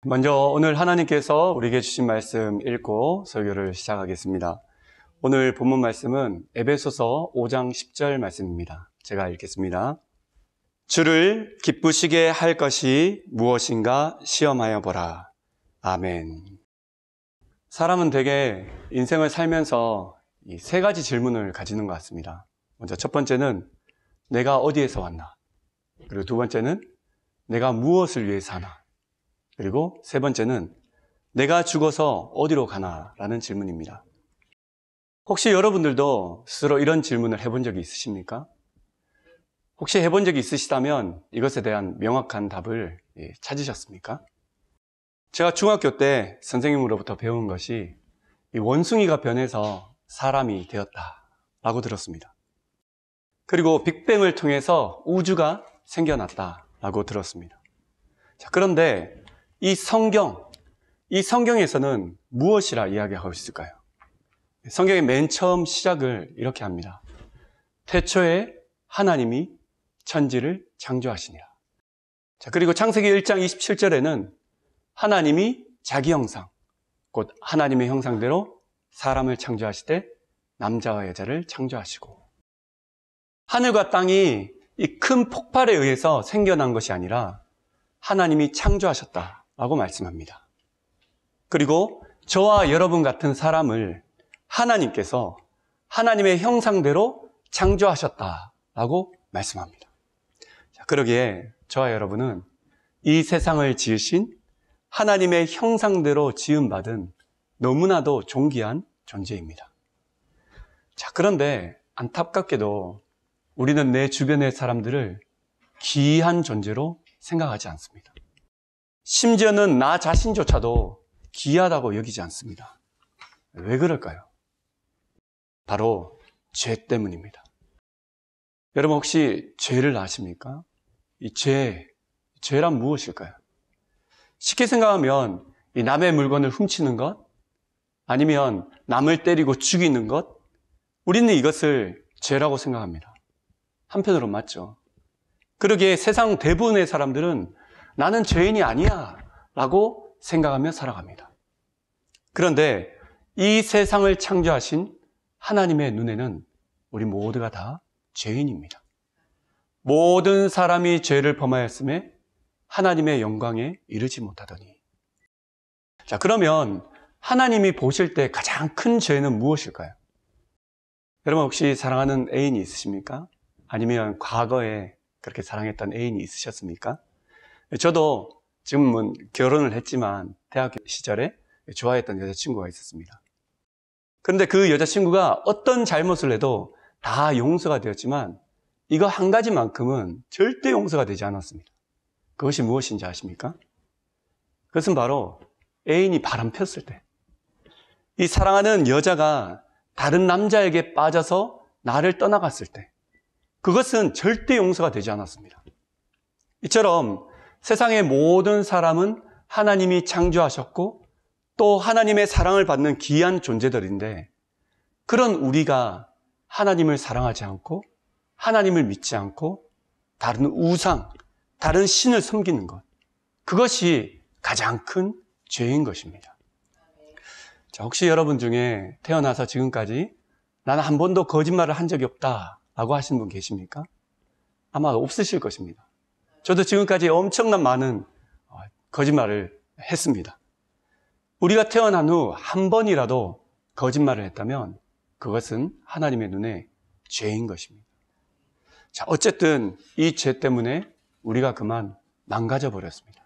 먼저 오늘 하나님께서 우리에게 주신 말씀 읽고 설교를 시작하겠습니다. 오늘 본문 말씀은 에베소서 5장 10절 말씀입니다. 제가 읽겠습니다. 주를 기쁘시게 할 것이 무엇인가 시험하여 보라. 아멘. 사람은 대개 인생을 살면서 이 세 가지 질문을 가지는 것 같습니다. 먼저 첫 번째는 내가 어디에서 왔나? 그리고 두 번째는 내가 무엇을 위해 사나? 그리고 세 번째는 내가 죽어서 어디로 가나라는 질문입니다. 혹시 여러분들도 스스로 이런 질문을 해본 적이 있으십니까? 혹시 해본 적이 있으시다면 이것에 대한 명확한 답을 찾으셨습니까? 제가 중학교 때 선생님으로부터 배운 것이 이 원숭이가 변해서 사람이 되었다라고 들었습니다. 그리고 빅뱅을 통해서 우주가 생겨났다라고 들었습니다. 자, 그런데 이 성경에서는 무엇이라 이야기하고 있을까요? 성경의 맨 처음 시작을 이렇게 합니다. 태초에 하나님이 천지를 창조하시니라. 자, 그리고 창세기 1장 27절에는 하나님이 자기 형상, 곧 하나님의 형상대로 사람을 창조하시되 남자와 여자를 창조하시고, 하늘과 땅이 이 큰 폭발에 의해서 생겨난 것이 아니라 하나님이 창조하셨다라고 말씀합니다. 그리고 저와 여러분 같은 사람을 하나님께서 하나님의 형상대로 창조하셨다라고 말씀합니다. 자, 그러기에 저와 여러분은 이 세상을 지으신 하나님의 형상대로 지음받은 너무나도 존귀한 존재입니다. 자, 그런데 안타깝게도 우리는 내 주변의 사람들을 기이한 존재로 생각하지 않습니다. 심지어는 나 자신조차도 기이하다고 여기지 않습니다. 왜 그럴까요? 바로 죄 때문입니다. 여러분 혹시 죄를 아십니까? 이 죄란 무엇일까요? 쉽게 생각하면 이 남의 물건을 훔치는 것, 아니면 남을 때리고 죽이는 것, 우리는 이것을 죄라고 생각합니다. 한편으로 맞죠. 그러기에 세상 대부분의 사람들은 나는 죄인이 아니야 라고 생각하며 살아갑니다. 그런데 이 세상을 창조하신 하나님의 눈에는 우리 모두가 다 죄인입니다. 모든 사람이 죄를 범하였음에 하나님의 영광에 이르지 못하더니. 자, 그러면 하나님이 보실 때 가장 큰 죄는 무엇일까요? 여러분 혹시 사랑하는 애인이 있으십니까? 아니면 과거에 그렇게 사랑했던 애인이 있으셨습니까? 저도 지금은 결혼을 했지만 대학교 시절에 좋아했던 여자친구가 있었습니다. 그런데 그 여자친구가 어떤 잘못을 해도 다 용서가 되었지만 이거 한 가지만큼은 절대 용서가 되지 않았습니다. 그것이 무엇인지 아십니까? 그것은 바로 애인이 바람 폈을 때, 이 사랑하는 여자가 다른 남자에게 빠져서 나를 떠나갔을 때, 그것은 절대 용서가 되지 않았습니다. 이처럼 세상의 모든 사람은 하나님이 창조하셨고 또 하나님의 사랑을 받는 귀한 존재들인데, 그런 우리가 하나님을 사랑하지 않고 하나님을 믿지 않고 다른 우상, 다른 신을 섬기는 것, 그것이 가장 큰 죄인 것입니다. 자, 혹시 여러분 중에 태어나서 지금까지 나는 한 번도 거짓말을 한 적이 없다 라고 하시는 분 계십니까? 아마 없으실 것입니다. 저도 지금까지 엄청난 많은 거짓말을 했습니다. 우리가 태어난 후 한 번이라도 거짓말을 했다면 그것은 하나님의 눈에 죄인 것입니다. 자, 어쨌든 이 죄 때문에 우리가 그만 망가져 버렸습니다.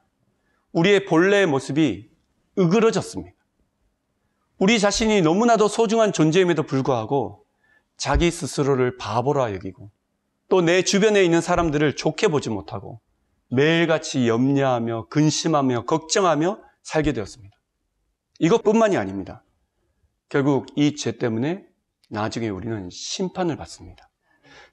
우리의 본래의 모습이 으그러졌습니다. 우리 자신이 너무나도 소중한 존재임에도 불구하고 자기 스스로를 바보라 여기고 또 내 주변에 있는 사람들을 좋게 보지 못하고 매일같이 염려하며 근심하며 걱정하며 살게 되었습니다. 이것뿐만이 아닙니다. 결국 이 죄 때문에 나중에 우리는 심판을 받습니다.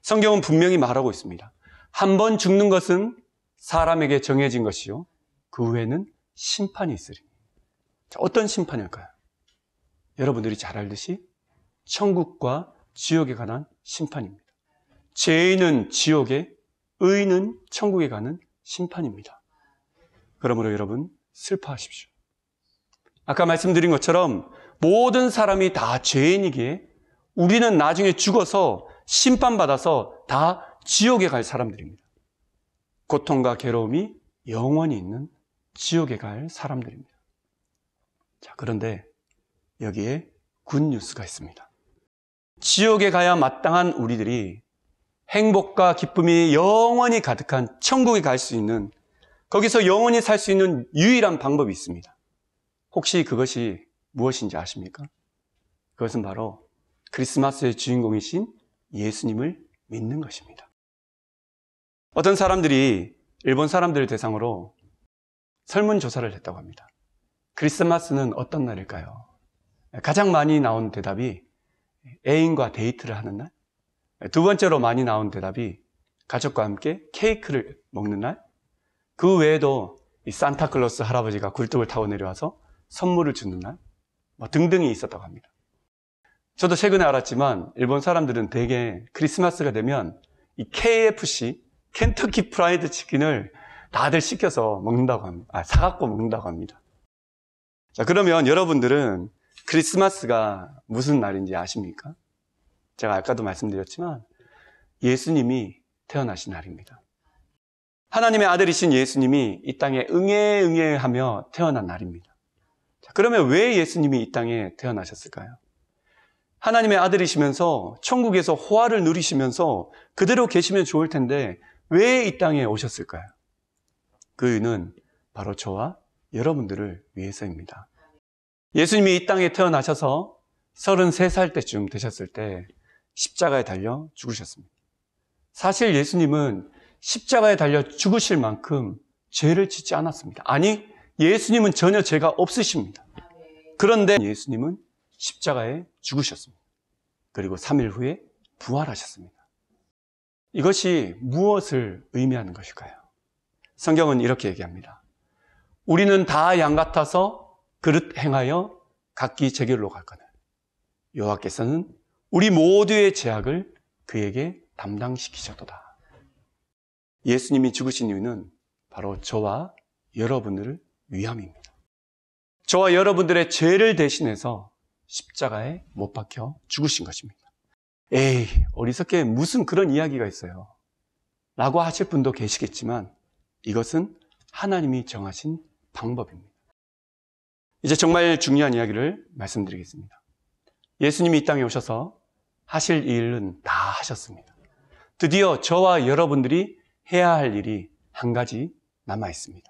성경은 분명히 말하고 있습니다. 한 번 죽는 것은 사람에게 정해진 것이요 그 후에는 심판이 있으리. 자, 어떤 심판일까요? 여러분들이 잘 알듯이 천국과 지옥에 관한 심판입니다. 죄인은 지옥에, 의인은 천국에 가는 심판입니다. 그러므로 여러분, 슬퍼하십시오. 아까 말씀드린 것처럼 모든 사람이 다 죄인이기에 우리는 나중에 죽어서 심판받아서 다 지옥에 갈 사람들입니다. 고통과 괴로움이 영원히 있는 지옥에 갈 사람들입니다. 자, 그런데 여기에 굿뉴스가 있습니다. 지옥에 가야 마땅한 우리들이 행복과 기쁨이 영원히 가득한 천국에 갈 수 있는, 거기서 영원히 살 수 있는 유일한 방법이 있습니다. 혹시 그것이 무엇인지 아십니까? 그것은 바로 크리스마스의 주인공이신 예수님을 믿는 것입니다. 어떤 사람들이 일본 사람들을 대상으로 설문조사를 했다고 합니다. 크리스마스는 어떤 날일까요? 가장 많이 나온 대답이 애인과 데이트를 하는 날. 두 번째로 많이 나온 대답이 가족과 함께 케이크를 먹는 날. 그 외에도 이 산타클로스 할아버지가 굴뚝을 타고 내려와서 선물을 주는 날, 등등이 있었다고 합니다. 저도 최근에 알았지만 일본 사람들은 대개 크리스마스가 되면 이 KFC, 켄터키 프라이드 치킨을 다들 시켜서 먹는다고 합니다. 사갖고 먹는다고 합니다. 자, 그러면 여러분들은 크리스마스가 무슨 날인지 아십니까? 제가 아까도 말씀드렸지만 예수님이 태어나신 날입니다. 하나님의 아들이신 예수님이 이 땅에 응애응애하며 태어난 날입니다. 자, 그러면 왜 예수님이 이 땅에 태어나셨을까요? 하나님의 아들이시면서 천국에서 호화를 누리시면서 그대로 계시면 좋을 텐데 왜 이 땅에 오셨을까요? 그 이유는 바로 저와 여러분들을 위해서입니다. 예수님이 이 땅에 태어나셔서 33살 때쯤 되셨을 때 십자가에 달려 죽으셨습니다. 사실 예수님은 십자가에 달려 죽으실 만큼 죄를 짓지 않았습니다. 아니, 예수님은 전혀 죄가 없으십니다. 그런데 예수님은 십자가에 죽으셨습니다. 그리고 3일 후에 부활하셨습니다. 이것이 무엇을 의미하는 것일까요? 성경은 이렇게 얘기합니다. 우리는 다 양 같아서 그릇 행하여 각기 제길로 갔거늘 여호와께서는 우리 모두의 죄악을 그에게 담당시키셨도다. 예수님이 죽으신 이유는 바로 저와 여러분들을 위함입니다. 저와 여러분들의 죄를 대신해서 십자가에 못 박혀 죽으신 것입니다. 에이, 어리석게 무슨 그런 이야기가 있어요 라고 하실 분도 계시겠지만 이것은 하나님이 정하신 방법입니다. 이제 정말 중요한 이야기를 말씀드리겠습니다. 예수님이 이 땅에 오셔서 하실 일은 다 하셨습니다. 드디어 저와 여러분들이 해야 할 일이 한 가지 남아 있습니다.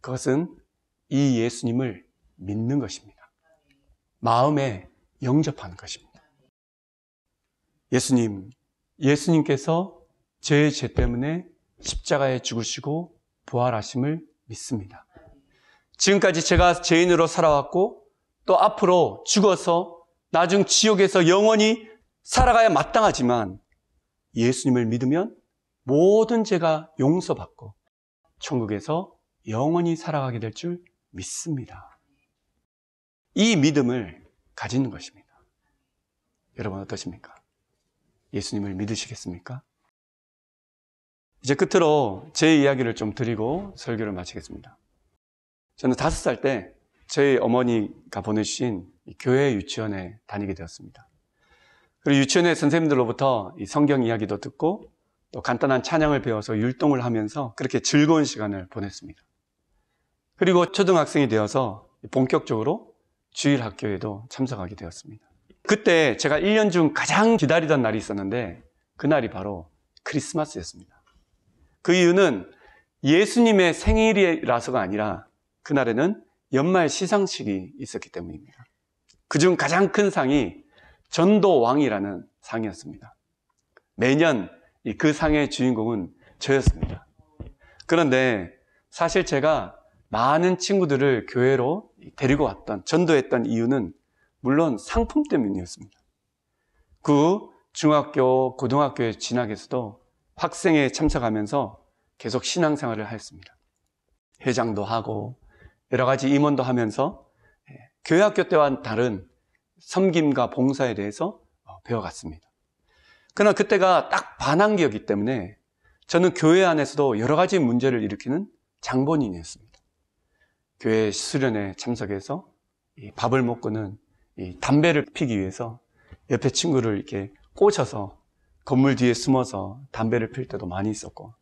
그것은 이 예수님을 믿는 것입니다. 마음에 영접하는 것입니다. 예수님께서 제 죄 때문에 십자가에 죽으시고 부활하심을 믿습니다. 지금까지 제가 죄인으로 살아왔고 또 앞으로 죽어서 나중 지옥에서 영원히 살아가야 마땅하지만 예수님을 믿으면 모든 죄가 용서받고 천국에서 영원히 살아가게 될 줄 믿습니다. 이 믿음을 가지는 것입니다. 여러분 어떠십니까? 예수님을 믿으시겠습니까? 이제 끝으로 제 이야기를 좀 드리고 설교를 마치겠습니다. 저는 5살 때 저희 어머니가 보내주신 교회 유치원에 다니게 되었습니다. 그리고 유치원의 선생님들로부터 이 성경 이야기도 듣고 또 간단한 찬양을 배워서 율동을 하면서 그렇게 즐거운 시간을 보냈습니다. 그리고 초등학생이 되어서 본격적으로 주일학교에도 참석하게 되었습니다. 그때 제가 1년 중 가장 기다리던 날이 있었는데 그날이 바로 크리스마스였습니다. 그 이유는 예수님의 생일이라서가 아니라 그날에는 연말 시상식이 있었기 때문입니다. 그중 가장 큰 상이 전도왕이라는 상이었습니다. 매년 그 상의 주인공은 저였습니다. 그런데 사실 제가 많은 친구들을 교회로 데리고 왔던, 전도했던 이유는 물론 상품 때문이었습니다. 그 중학교, 고등학교에 진학해서도 학생회에 참석하면서 계속 신앙생활을 했습니다. 회장도 하고 여러 가지 임원도 하면서 교회 학교 때와는 다른 섬김과 봉사에 대해서 배워갔습니다. 그러나 그때가 딱 반환기였기 때문에 저는 교회 안에서도 여러 가지 문제를 일으키는 장본인이었습니다. 교회 수련회 참석해서 밥을 먹고는 담배를 피기 위해서 옆에 친구를 이렇게 꽂혀서 건물 뒤에 숨어서 담배를 필 때도 많이 있었고,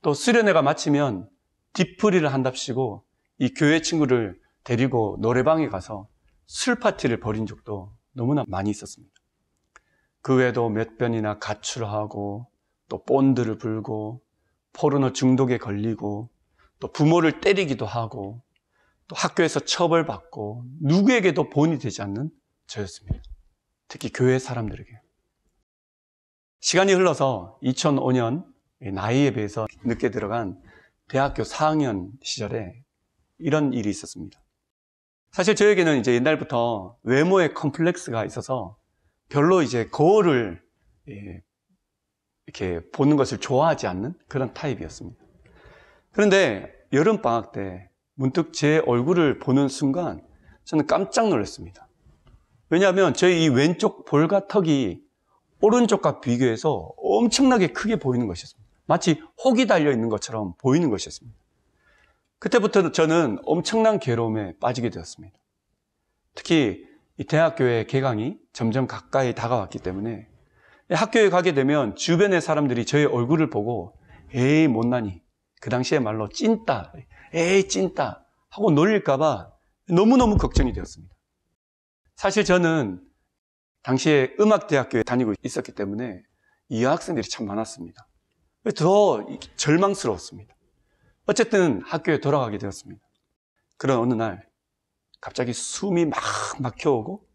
또 수련회가 마치면 뒤풀이를 한답시고 이 교회 친구를 데리고 노래방에 가서 술 파티를 벌인 적도 너무나 많이 있었습니다. 그 외에도 몇 번이나 가출하고 또 본드를 불고 포르노 중독에 걸리고 또 부모를 때리기도 하고 또 학교에서 처벌받고 누구에게도 본이 되지 않는 저였습니다. 특히 교회 사람들에게. 시간이 흘러서 2005년 나이에 비해서 늦게 들어간 대학교 4학년 시절에 이런 일이 있었습니다. 사실 저에게는 이제 옛날부터 외모에 컴플렉스가 있어서 별로 이제 거울을 이렇게 보는 것을 좋아하지 않는 그런 타입이었습니다. 그런데 여름방학 때 문득 제 얼굴을 보는 순간 저는 깜짝 놀랐습니다. 왜냐하면 저희 이 왼쪽 볼과 턱이 오른쪽과 비교해서 엄청나게 크게 보이는 것이었습니다. 마치 혹이 달려 있는 것처럼 보이는 것이었습니다. 그때부터 저는 엄청난 괴로움에 빠지게 되었습니다. 특히 이 대학교의 개강이 점점 가까이 다가왔기 때문에 학교에 가게 되면 주변의 사람들이 저의 얼굴을 보고 에이 못나니, 그 당시에 말로 찐따, 에이 찐따 하고 놀릴까봐 너무너무 걱정이 되었습니다. 사실 저는 당시에 음악대학교에 다니고 있었기 때문에 이 여학생들이 참 많았습니다. 더 절망스러웠습니다. 어쨌든 학교에 돌아가게 되었습니다. 그런 어느 날 갑자기 숨이 막 막혀오고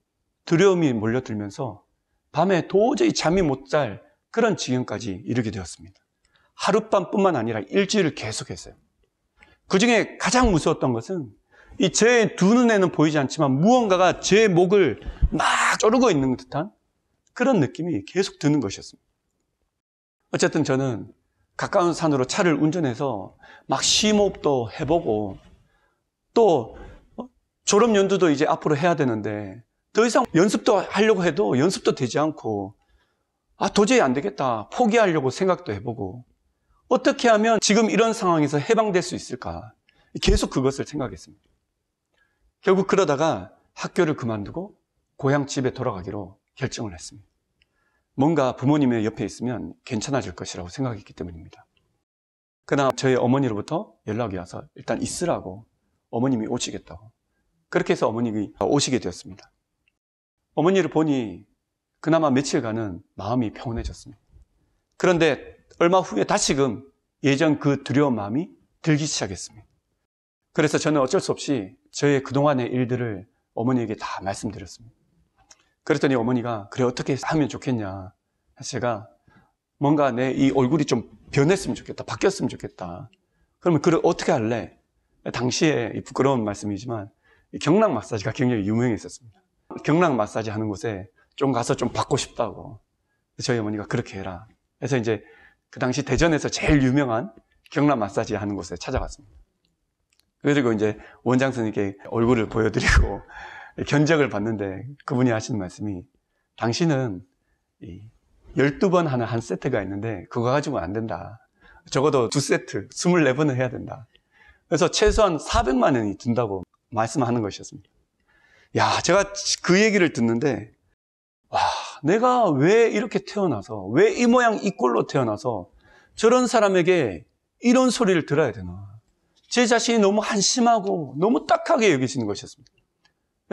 두려움이 몰려들면서 밤에 도저히 잠이 못 잘 그런 지경까지 이르게 되었습니다. 하룻밤뿐만 아니라 일주일을 계속했어요. 그중에 가장 무서웠던 것은 이 제 두 눈에는 보이지 않지만 무언가가 제 목을 막 조르고 있는 듯한 그런 느낌이 계속 드는 것이었습니다. 어쨌든 저는 가까운 산으로 차를 운전해서 막 심호흡도 해보고 또 졸업 연두도 이제 앞으로 해야 되는데 더 이상 연습도 하려고 해도 연습도 되지 않고 도저히 안 되겠다 포기하려고 생각도 해보고 어떻게 하면 지금 이런 상황에서 해방될 수 있을까 계속 그것을 생각했습니다. 결국 그러다가 학교를 그만두고 고향 집에 돌아가기로 결정을 했습니다. 뭔가 부모님의 옆에 있으면 괜찮아질 것이라고 생각했기 때문입니다. 그러나 저희 어머니로부터 연락이 와서 일단 있으라고 어머님이 오시겠다고. 그렇게 해서 어머님이 오시게 되었습니다. 어머니를 보니 그나마 며칠간은 마음이 평온해졌습니다. 그런데 얼마 후에 다시금 예전 그 두려운 마음이 들기 시작했습니다. 그래서 저는 어쩔 수 없이 저의 그동안의 일들을 어머니에게 다 말씀드렸습니다. 그랬더니 어머니가 그래 어떻게 하면 좋겠냐. 제가 뭔가 내 이 얼굴이 좀 변했으면 좋겠다. 바뀌었으면 좋겠다. 그러면 그래 어떻게 할래? 당시에 부끄러운 말씀이지만 경락 마사지가 굉장히 유명했었습니다. 경락 마사지 하는 곳에 좀 가서 좀 받고 싶다고. 저희 어머니가 그렇게 해라. 그래서 이제 그 당시 대전에서 제일 유명한 경락 마사지 하는 곳에 찾아갔습니다. 그리고 이제 원장 선생님께 얼굴을 보여드리고 견적을 받는데 그분이 하시는 말씀이 당신은 12번 하는 한 세트가 있는데 그거 가지고는 안 된다. 적어도 2세트, 24번은 해야 된다. 그래서 최소한 400만 원이 든다고 말씀하는 것이었습니다. 야, 제가 그 얘기를 듣는데 와, 내가 왜 이렇게 태어나서 왜 이 모양 이 꼴로 태어나서 저런 사람에게 이런 소리를 들어야 되나. 제 자신이 너무 한심하고 너무 딱하게 여기시는 것이었습니다.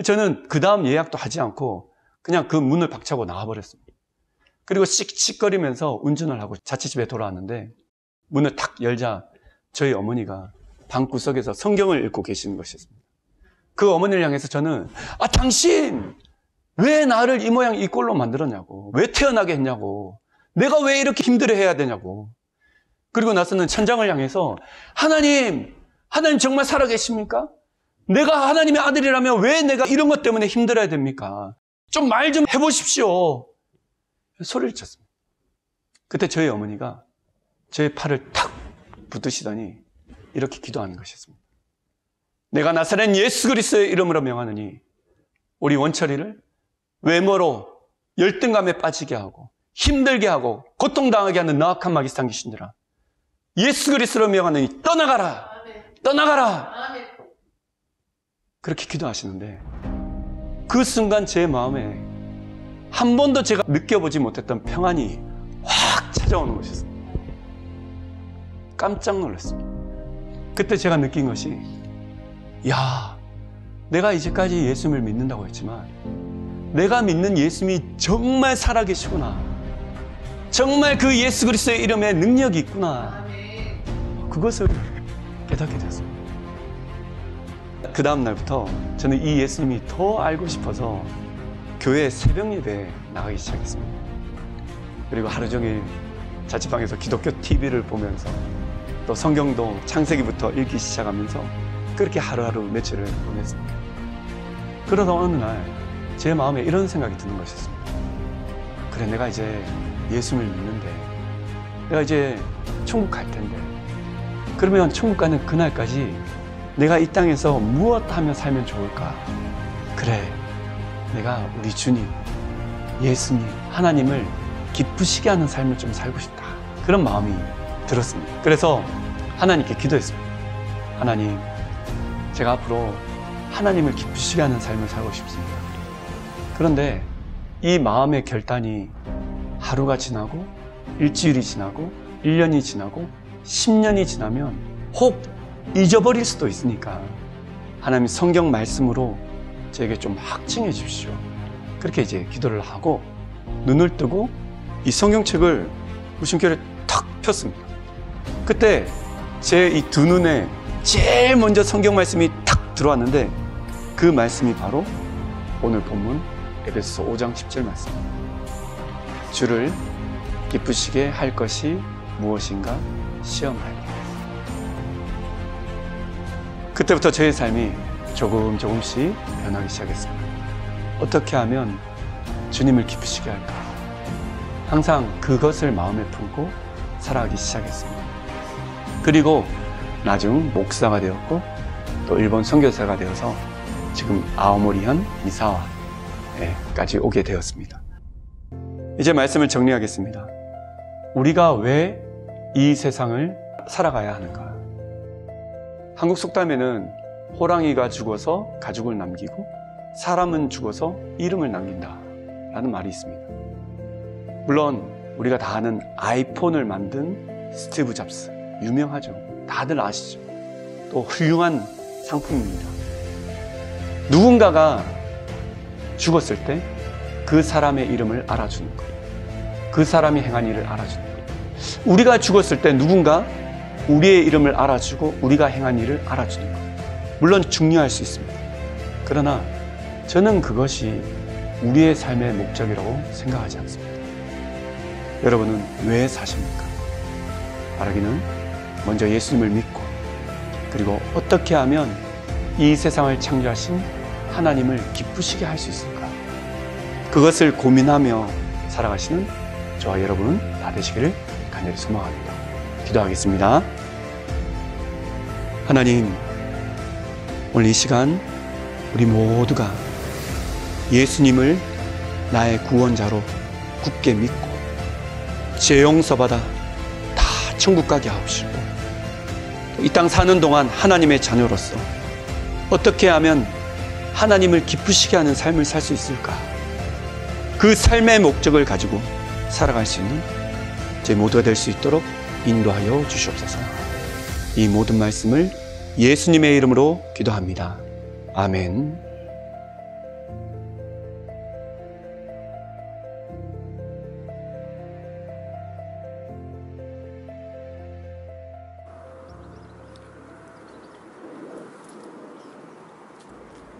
저는 그 다음 예약도 하지 않고 그냥 그 문을 박차고 나와버렸습니다. 그리고 씩씩거리면서 운전을 하고 자취집에 돌아왔는데 문을 탁 열자 저희 어머니가 방구석에서 성경을 읽고 계시는 것이었습니다. 그 어머니를 향해서 저는 당신 왜 나를 이 모양 이 꼴로 만들었냐고, 왜 태어나게 했냐고, 내가 왜 이렇게 힘들어해야 되냐고. 그리고 나서는 천장을 향해서 하나님 정말 살아계십니까? 내가 하나님의 아들이라면 왜 내가 이런 것 때문에 힘들어야 됩니까? 좀 말 좀 해보십시오. 소리를 쳤습니다. 그때 저희 어머니가 제 팔을 탁 붙드시더니 이렇게 기도하는 것이었습니다. 내가 나사렛 예수 그리스도의 이름으로 명하느니 우리 원철이를 외모로 열등감에 빠지게 하고 힘들게 하고 고통당하게 하는 나악한 마귀상 귀신들아, 예수 그리스도로 명하느니 떠나가라. 떠나가라. 그렇게 기도하시는데 그 순간 제 마음에 한 번도 제가 느껴보지 못했던 평안이 확 찾아오는 것이었습니다. 깜짝 놀랐습니다. 그때 제가 느낀 것이, 야, 내가 이제까지 예수님을 믿는다고 했지만 내가 믿는 예수님이 정말 살아계시구나. 정말 그 예수 그리스도의 이름에 능력이 있구나. 그것을 깨닫게 됐습니다. 그 다음 날부터 저는 이 예수님이 더 알고 싶어서 교회 새벽 예배에 나가기 시작했습니다. 그리고 하루 종일 자취방에서 기독교 TV를 보면서 또 성경도 창세기부터 읽기 시작하면서 그렇게 하루하루 며칠을 보냈습니다. 그러다 어느 날 제 마음에 이런 생각이 드는 것이었습니다. 그래, 내가 이제 예수님을 믿는데 내가 이제 천국 갈 텐데, 그러면 천국 가는 그날까지 내가 이 땅에서 무엇 하며 살면 좋을까? 그래, 내가 우리 주님, 예수님, 하나님을 기쁘시게 하는 삶을 좀 살고 싶다. 그런 마음이 들었습니다. 그래서 하나님께 기도했습니다. 하나님, 제가 앞으로 하나님을 기쁘시게 하는 삶을 살고 싶습니다. 그런데 이 마음의 결단이 하루가 지나고 일주일이 지나고 1년이 지나고 10년이 지나면 혹 잊어버릴 수도 있으니까 하나님 성경 말씀으로 저에게 좀 확증해 주십시오. 그렇게 이제 기도를 하고 눈을 뜨고 이 성경책을 무심결에 탁 폈습니다. 그때 제 이 두 눈에 제일 먼저 성경 말씀이 탁 들어왔는데 그 말씀이 바로 오늘 본문 에베소서 5장 10절 말씀입니다. 주를 기쁘시게 할 것이 무엇인가 시험하여. 그때부터 저의 삶이 조금씩 변하기 시작했습니다. 어떻게 하면 주님을 기쁘시게 할까? 항상 그것을 마음에 품고 살아가기 시작했습니다. 그리고 나중 목사가 되었고 또 일본 선교사가 되어서 지금 아오모리현 미사와까지 오게 되었습니다. 이제 말씀을 정리하겠습니다. 우리가 왜 이 세상을 살아가야 하는가? 한국 속담에는 호랑이가 죽어서 가죽을 남기고 사람은 죽어서 이름을 남긴다 라는 말이 있습니다. 물론 우리가 다 아는 아이폰을 만든 스티브 잡스, 유명하죠. 다들 아시죠. 또 훌륭한 상품입니다. 누군가가 죽었을 때 그 사람의 이름을 알아주는 거예요. 그 사람이 행한 일을 알아주는 거예요. 우리가 죽었을 때 누군가 우리의 이름을 알아주고 우리가 행한 일을 알아주는 거예요. 물론 중요할 수 있습니다. 그러나 저는 그것이 우리의 삶의 목적이라고 생각하지 않습니다. 여러분은 왜 사십니까? 말하기는 먼저 예수님을 믿고 그리고 어떻게 하면 이 세상을 창조하신 하나님을 기쁘시게 할 수 있을까? 그것을 고민하며 살아가시는 저와 여러분 다 되시기를 간절히 소망합니다. 기도하겠습니다. 하나님, 오늘 이 시간 우리 모두가 예수님을 나의 구원자로 굳게 믿고 죄 용서받아 다 천국 가게 하옵시고 이 땅 사는 동안 하나님의 자녀로서 어떻게 하면 하나님을 기쁘시게 하는 삶을 살 수 있을까? 그 삶의 목적을 가지고 살아갈 수 있는 저희 모두가 될 수 있도록 인도하여 주시옵소서. 이 모든 말씀을 예수님의 이름으로 기도합니다. 아멘.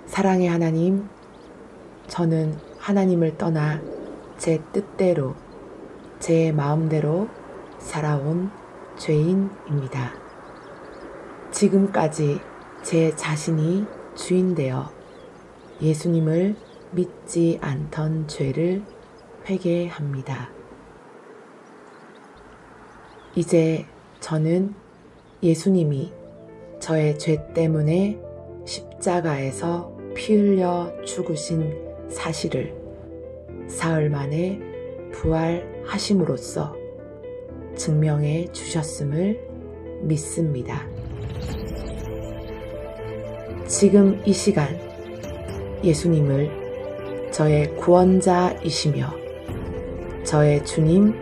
사랑의 하나님, 저는 하나님을 떠나 제 뜻대로, 제 마음대로 살아온 죄인입니다. 지금까지 제 자신이 주인되어 예수님을 믿지 않던 죄를 회개합니다. 이제 저는 예수님이 저의 죄 때문에 십자가에서 피 흘려 죽으신 사실을 사흘 만에 부활하심으로써 증명해 주셨음을 믿습니다. 지금 이 시간 예수님을 저의 구원자이시며 저의 주님,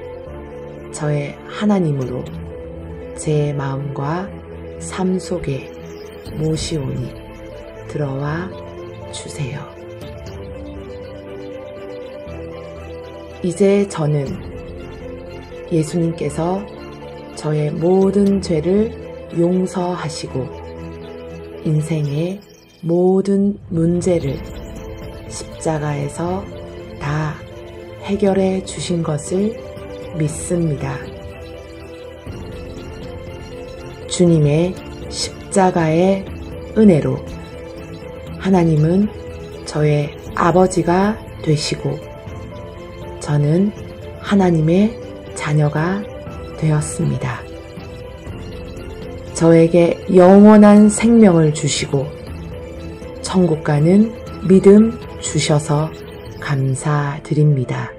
저의 하나님으로 제 마음과 삶 속에 모시오니 들어와 주세요. 이제 저는 예수님께서 저의 모든 죄를 용서하시고 인생의 모든 문제를 십자가에서 다 해결해 주신 것을 믿습니다. 주님의 십자가의 은혜로 하나님은 저의 아버지가 되시고 저는 하나님의 자녀가 되었습니다. 저에게 영원한 생명을 주시고 천국 가는 믿음 주셔서 감사드립니다.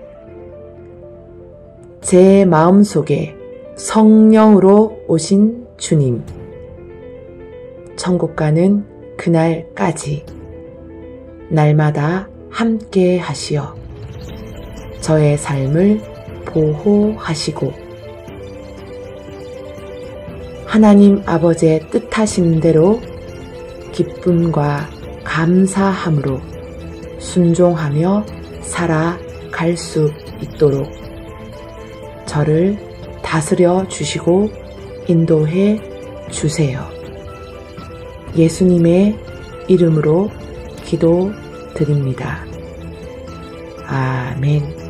제 마음속에 성령으로 오신 주님, 천국 가는 그날까지 날마다 함께 하시어 저의 삶을 보호하시고 하나님 아버지의 뜻하신 대로 기쁨과 감사함으로 순종하며 살아갈 수 있도록 저를 다스려 주시고 인도해 주세요. 예수님의 이름으로 기도드립니다. 아멘.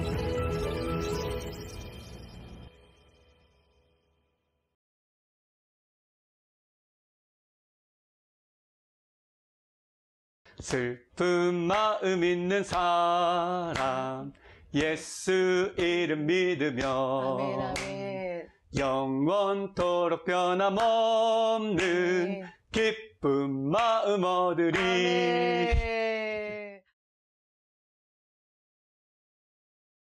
슬픈 마음 있는 사람 예수 이름 믿으며 아멘, 아멘. 영원토록 변함없는 아멘. 기쁜 마음 얻으리. 아멘.